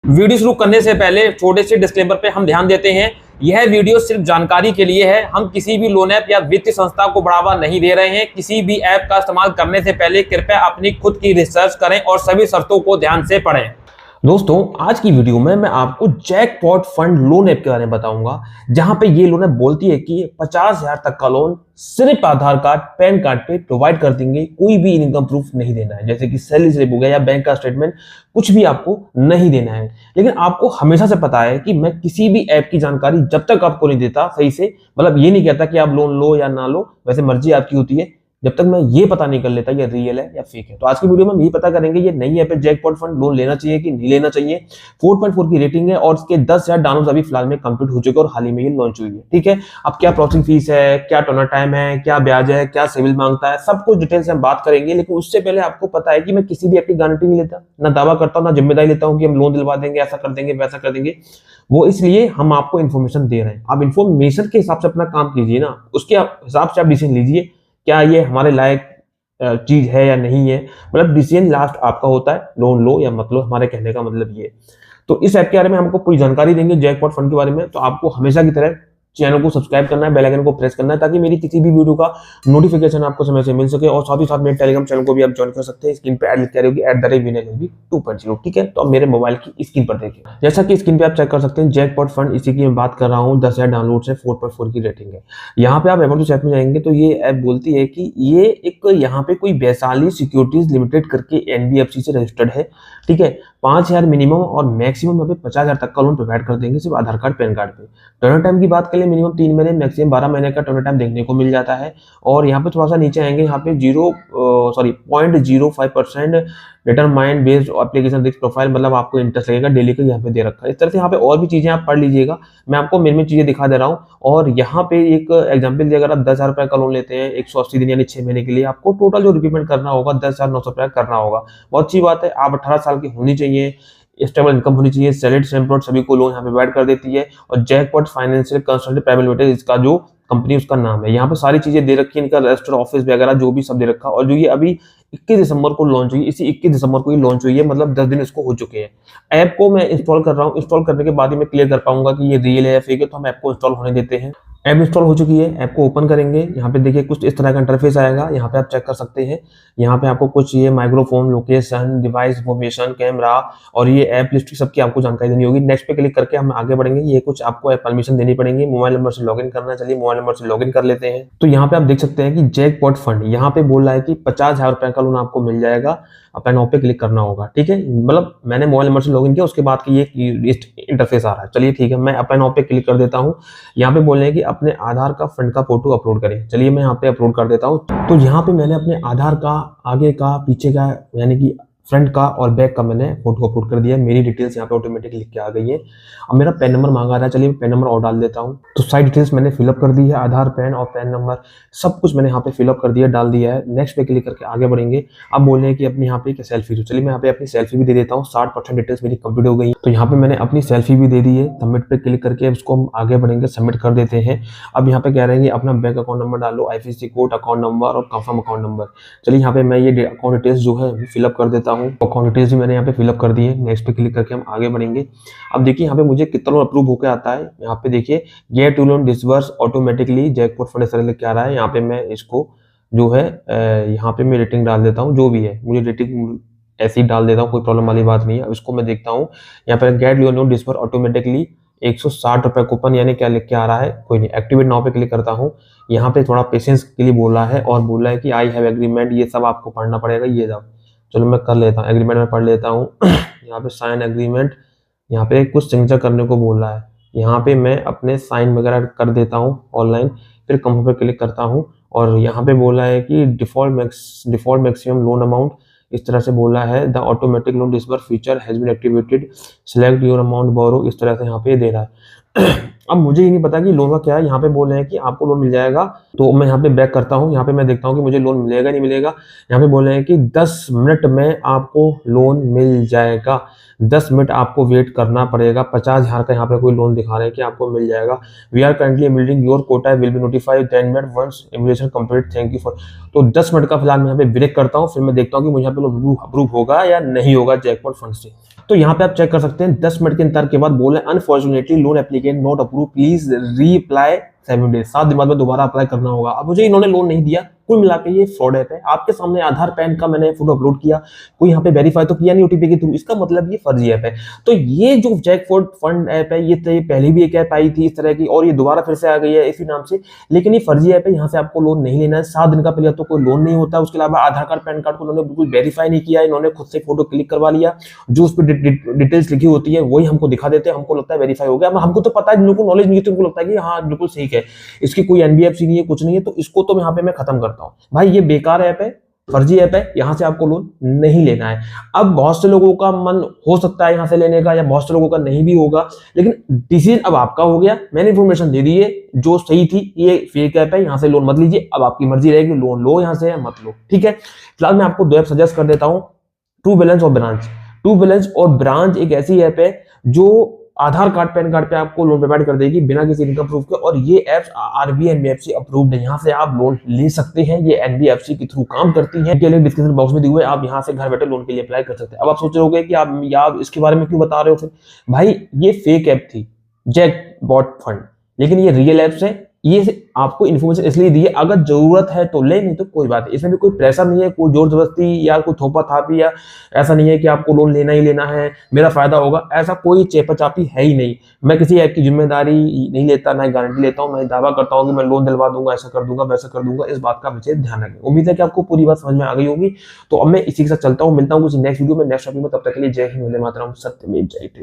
Video शुरू करने से पहले छोटे से डिस्क्लेमर पे हम ध्यान देते हैं। यह वीडियो सिर्फ जानकारी के लिए है। हम किसी भी लोन ऐप या वित्तीय संस्था को बढ़ावा नहीं दे रहे हैं। किसी भी ऐप का इस्तेमाल करने से पहले कृपया अपनी खुद की रिसर्च करें और सभी शर्तों को ध्यान से पढ़ें। दोस्तों, आज की वीडियो में मैं आपको जैकपॉट फंड लोन ऐप के बारे में बताऊंगा, जहां पे ये लोन ऐप बोलती है कि 50,000 तक का लोन सिर्फ आधार कार्ड, पैन कार्ड पे प्रोवाइड कर देंगे। कोई भी इनकम प्रूफ नहीं देना है, जैसे कि सैलरी स्लिप हो गया या बैंक का स्टेटमेंट, कुछ भी आपको नहीं देना है। लेकिन आपको हमेशा से पता है कि मैं किसी भी ऐप की जानकारी जब तक आपको नहीं देता सही से, मतलब ये नहीं कहता कि आप लोन लो या ना लो, वैसे मर्जी आपकी होती है, जब तक मैं ये पता नहीं कर लेता ये रियल है या फेक है। तो आज की वीडियो में हम ये पता करेंगे ये नई ऐप है जैकपॉट फंड, लोन लेना चाहिए कि नहीं लेना चाहिए। 4.4 की रेटिंग है और इसके 10,000 डाउनलोड अभी फिलहाल में कंप्लीट हो चुके और हाल ही में ये लॉन्च हुई है। ठीक है, अब क्या प्रोसेसिंग फीस है, क्या टर्नर टाइम है, क्या ब्याज है, क्या सिविल मांगता है, सब कुछ डिटेल से हम बात करेंगे। लेकिन उससे पहले आपको पता है कि मैं किसी भी ऐप की गारंटी नहीं लेता, ना दावा करता हूँ, ना जिम्मेदारी लेता हूँ कि हम लोन दिलवा देंगे, ऐसा कर देंगे, वैसा कर देंगे। वो इसलिए हम आपको इन्फॉर्मेशन दे रहे हैं। आप इन्फॉर्मेशन के हिसाब से अपना काम कीजिए ना, उसके हिसाब से आप डिसीजन लीजिए क्या ये हमारे लायक चीज है या नहीं है। मतलब डिसीजन लास्ट आपका होता है, लोन लो या मत लो, हमारे कहने का मतलब ये। तो इस ऐप के बारे में हमको पूरी जानकारी देंगे जैकपॉट फंड के बारे में। तो आपको हमेशा की तरह चैनल को सब्सक्राइब करना है, बेल आइकन को प्रेस करना है, ताकि मेरी किसी भी वीडियो का नोटिफिकेशन आपको समय से मिल सके। और साथ ही साथ मेरे टेलीग्राम चैनल को भी आप ज्वाइन कर सकते हैं। स्क्रीन पे ऐड लिख के होगी @विनय 2.0। ठीक है, तो अब मेरे मोबाइल की स्क्रीन पर देखिए, जैसा कि स्क्रीन पे आप चेक कर सकते हैं जैकपॉट फंड, इसी की मैं बात कर रहा हूँ। 10,000 डाउनलोड से 4.4 की रेटिंग है। यहाँ पे आप अबाउट ऐप में जाएंगे तो ये ऐप बोलती है कि ये एक यहाँ पे कोई वैशाली सिक्योरिटीज लिमिटेड करके NBFC से रजिस्टर्ड है। ठीक है, 5,000 मिनिमम और मैक्सिमम यहाँ पे 50,000 तक का लोन प्रोवाइड कर देंगे सिर्फ आधार कार्ड, पैन कार्ड पे। टर्नर टाइम की बात करें, मिनिमम 3 महीने, मैक्सिमम 12 महीने का टर्नर टाइम देखने को मिल जाता है। और यहाँ पे थोड़ा सा नीचे आएंगे, यहाँ पे 0.05% determined based application risk profile, मतलब आपको इंटरेस्ट लगेगा डेली का यहाँ पे दे रखा है। इस तरह से यहाँ पे और भी चीजें आप पढ़ लीजिएगा, मैं आपको मेन चीजें दिखा दे रहा हूँ। और यहाँ पे एक एग्जाम्पल दिया, अगर आप 10,000 रुपए का लोन लेते हैं 180 दिन यानी 6 महीने के लिए, आपको टोटल जो रिपेमेंट करना होगा 10,900 रुपया करना होगा। बहुत अच्छी बात है, आप 18 साल की होनी चाहिए, स्टेबल इनकम होनी चाहिए। सैलरी एम्प्लॉयड सभी को लोन यहाँ पे प्रोवाइड कर देती है। और jackpot financial consultant private limited, इसका जो कंपनी उसका नाम है। यहाँ पे सारी चीजें दे रखी है, इनका रजिस्टर ऑफिस वगैरह जो भी सब दे रखा है। और जो ये अभी 21 दिसंबर को लॉन्च हुई, इसी 21 दिसंबर को ही लॉन्च हुई है, मतलब 10 दिन इसको हो चुके हैं। ऐप को मैं इंस्टॉल कर रहा हूँ, इंस्टॉल करने के बाद ही मैं क्लियर कर पाऊंगा कि ये रियल है या फेक है। तो हम ऐप को इंस्टॉल होने देते हैं। ऐप इंस्टॉल हो चुकी है, ऐप को ओपन करेंगे। यहाँ पे देखिए कुछ इस तरह का इंटरफेस आएगा, यहाँ पे आप चेक कर सकते हैं। यहाँ पे आपको कुछ ये microphone, location, device information, camera और ये ऐप लिस्ट सबकी आपको जानकारी देनी होगी। नेक्स्ट पे क्लिक करके हम आगे बढ़ेंगे। ये कुछ आपको ऐप परमिशन देनी पड़ेगी। मोबाइल नंबर से लॉगिन करना, चलिए मोबाइल नंबर से लॉगिन कर लेते हैं। तो यहाँ पे आप देख सकते हैं कि जैकपॉट फंड यहाँ पे बोल रहा है कि 50,000 रुपए का लोन आपको मिल जाएगा। अपना नाउ पे क्लिक करना होगा। ठीक है, मतलब मैंने मोबाइल नंबर से लॉगिन किया, उसके बाद की ये इंटरफेस आ रहा है। चलिए ठीक है, मैं अपना नाउ पे क्लिक कर देता हूँ। यहाँ पे बोल रहे हैं कि अपने आधार का फंड का फोटो अपलोड करें। चलिए मैं यहाँ पे अपलोड कर देता हूँ। तो यहाँ पे मैंने अपने आधार का आगे का, पीछे का, यानी कि फ्रंट का और बैक का मैंने फोटो अपलोड कर दिया। मेरी डिटेल्स यहाँ पे ऑटोमेटिक लिख के आ गई है। अब मेरा पैन नंबर मांगा रहा है, चलिए पैन नंबर और डाल देता हूँ। तो सारी डिटेल्स मैंने फिलअप कर दी है, आधार, पैन और पैन नंबर सब कुछ मैंने यहाँ पे फिलअप कर दिया, डाल दिया है। नेक्स्ट पे क्लिक करके आगे बढ़ेंगे। अब बोल रहे हैं कि अपनी यहाँ पे एक सेल्फी, चलिए मैं यहाँ पे अपनी सेल्फी भी दे देता हूँ। 60% डिटेल्स मेरी कंप्लीट हो गई। तो यहाँ पे मैंने अपनी सेल्फी भी दे दी है। सबमिट पे क्लिक करके उसको हम आगे बढ़ेंगे, सबमिट कर देते हैं। अब यहाँ पे कह रहे हैं कि अपना बैंक अकाउंट नंबर डालो, IFSC कोड, अकाउंट नंबर और कंफर्म अकाउंट नंबर। चलिए यहाँ पे मैं ये अकाउंट डिटेल्स जो है फिलअप कर देता हूँ। अकाउंट डिटेल्स मैंने यहाँ पे फिलअप कर दिए। नेक्स्ट पे क्लिक करके हम आगे बढ़ेंगे। अब देखिए यहाँ पे मुझे कितना लोन अप्रूव होकर आता है। यहाँ पे देखिए get to loan disburse automatically jackpot fund से लिख के आ रहा है। यहाँ पे मैं इसको जो है यहाँ पे मैं रेटिंग डाल देता हूँ, जो भी है मुझे रेटिंग ऐसे ही डाल देता हूँ, कोई प्रॉब्लम वाली बात नहीं है। अब इसको मैं देखता हूँ, यहाँ पे get to loan disburse automatically 160 रुपए कूपन, यानी क्या लिख के आ रहा है, कोई नहीं। एक्टिवेट नाउ पे क्लिक करता हूँ। यहाँ पे थोड़ा पेशेंस के लिए बोला है और बोला है कि आई हैव एग्रीमेंट, ये सब आपको पढ़ना पड़ेगा, ये जाओ। चलो मैं कर लेता हूँ, एग्रीमेंट में पढ़ लेता हूँ। यहाँ पे साइन एग्रीमेंट, यहाँ पे कुछ सिग्नेचर करने को बोल रहा है। यहाँ पे मैं अपने साइन वगैरह कर देता हूँ ऑनलाइन, फिर कंफर्म पे क्लिक करता हूँ। और यहाँ पे बोला है कि डिफॉल्ट मैक्सिमम लोन अमाउंट, इस तरह से बोला है। The automatic loan disburse feature has been activated, select your amount borrow, इस तरह से यहाँ पे दे रहा है। अब मुझे ये नहीं पता कि लोन का क्या है। यहाँ पे बोल रहे हैं कि आपको लोन मिल जाएगा, तो मैं यहाँ पे बैक करता हूँ। यहाँ पे मैं देखता हूँ कि मुझे लोन मिलेगा नहीं मिलेगा। यहाँ पे बोल रहे हैं कि 10 मिनट में आपको लोन मिल जाएगा। 10 मिनट आपको वेट करना पड़ेगा। 50,000 का यहाँ पे कोई लोन दिखा रहे हैं कि आपको मिल जाएगा। We are currently building your quota will be notified 10 minute once immigration complete, thank you for. तो 10 मिनट का फिलहाल मैं यहाँ पे ब्रेक करता हूँ, फिर मैं देखता हूँ कि मुझे यहाँ पे लोन अप्रूव होगा या नहीं होगा जैकपॉट फंड से। तो यहाँ पे आप चेक कर सकते हैं 10 मिनट के इंतजार के बाद बोले unfortunately loan applicant not approve, please reapply 7 days, 7 दिन बाद में दोबारा अप्लाई करना होगा। अब मुझे इन्होंने लोन नहीं दिया। कुल मिला के ये फ्रॉड ऐप है। आपके सामने आधार पैन का मैंने फोटो अपलोड किया, कोई यहाँ पे वेरीफाई तो किया नहीं ओटीपी के थ्रू, इसका मतलब ये फर्जी ऐप है। तो ये जो जैकपॉट फंड ऐप है, ये पहले भी एक ऐप आई थी इस तरह की और ये दोबारा फिर से आ गई है इसी नाम से, लेकिन ये फर्जी ऐप है। यहाँ से आपको लोन नहीं लेना है। 7 दिन का पहले तो कोई लोन नहीं होता। उसके अलावा आधार कार्ड पैन कार्ड को उन्होंने बिल्कुल वेरीफाई नहीं किया, इन्होंने खुद से फोटो क्लिक करवा लिया, जो उस पर डिटेल्स लिखी होती है वही हमको दिखा देते हैं, हमको लगता है वेरीफाई हो गया। हमको तो पता है, जिन लोगों को नॉलेज नहीं है तो उनको लगता है कि हाँ बिल्कुल सही है, इसकी कोई एनबीएफसी नहीं है, कुछ नहीं है, तो इसको तो यहाँ पे मैं खत्म करता हूँ। भाई ये बेकार ऐप है, फर्जी ऐप है, यहां से आपको लोन नहीं लेना है। अब बहुत से लोगों का मन हो सकता है यहां से लेने का, या बहुत से लोगों का नहीं भी होगा, लेकिन डिसीजन अब आपका हो गया। मैंने इंफॉर्मेशन दे दी है जो सही थी, ये फेक ऐप है, यहां से लोन मत लीजिए। अब आपकी मर्जी रहेगी, लोन लो यहां से या मत लो, ठीक है। फिलहाल मैं आपको 2 ऐप सजेस्ट कर देता हूं, ट्रू बैलेंस और ब्रांच। ट्रू बैलेंस और ब्रांच एक ऐसी ऐप है जो आधार कार्ड पैन कार्ड पे आपको लोन प्रोवाइड कर देगी बिना किसी इनकम प्रूफ के, और ये एप्स आरबीआई एनबीएफसी अप्रूव्ड है। यहाँ से आप लोन ले सकते हैं, ये एनबीएफसी के थ्रू काम करती है। इनके लिए डिस्क्रिप्शन बॉक्स में दिए हुए, आप यहाँ से घर बैठे लोन के लिए अप्लाई कर सकते हैं। अब आप सोच रहे होंगे कि आप इसके बारे में क्यों बता रहे हो फिर। भाई ये फेक ऐप थी, जैकपॉट फंड, लेकिन ये रियल ऐप्स है। ये आपको इन्फॉर्मेशन इसलिए दी है, अगर जरूरत है तो ले, नहीं तो कोई बात है। इसमें भी कोई प्रेशर नहीं है, कोई जोर जबरदस्ती या कोई थोपा थापी, या ऐसा नहीं है कि आपको लोन लेना ही लेना है, मेरा फायदा होगा, ऐसा कोई चेपाचापी है ही नहीं। मैं किसी ऐप की जिम्मेदारी नहीं लेता, ना गारंटी लेता हूं। मैं दावा करता हूं कि मैं लोन दिलवा दूंगा, ऐसा कर दूंगा, वैसा कर दूंगा। इस बात का विशेष ध्यान रखें। उम्मीद है कि आपको पूरी बात समझ में आ गई होगी। तो अब मैं इसी के साथ चलता हूँ, मिलता हूँ कुछ नेक्स्ट वीडियो में, नेक्स्ट टॉपिक में। तब तक के लिए जय हिंद, वंदे मातरम, सत्यमेव जयते।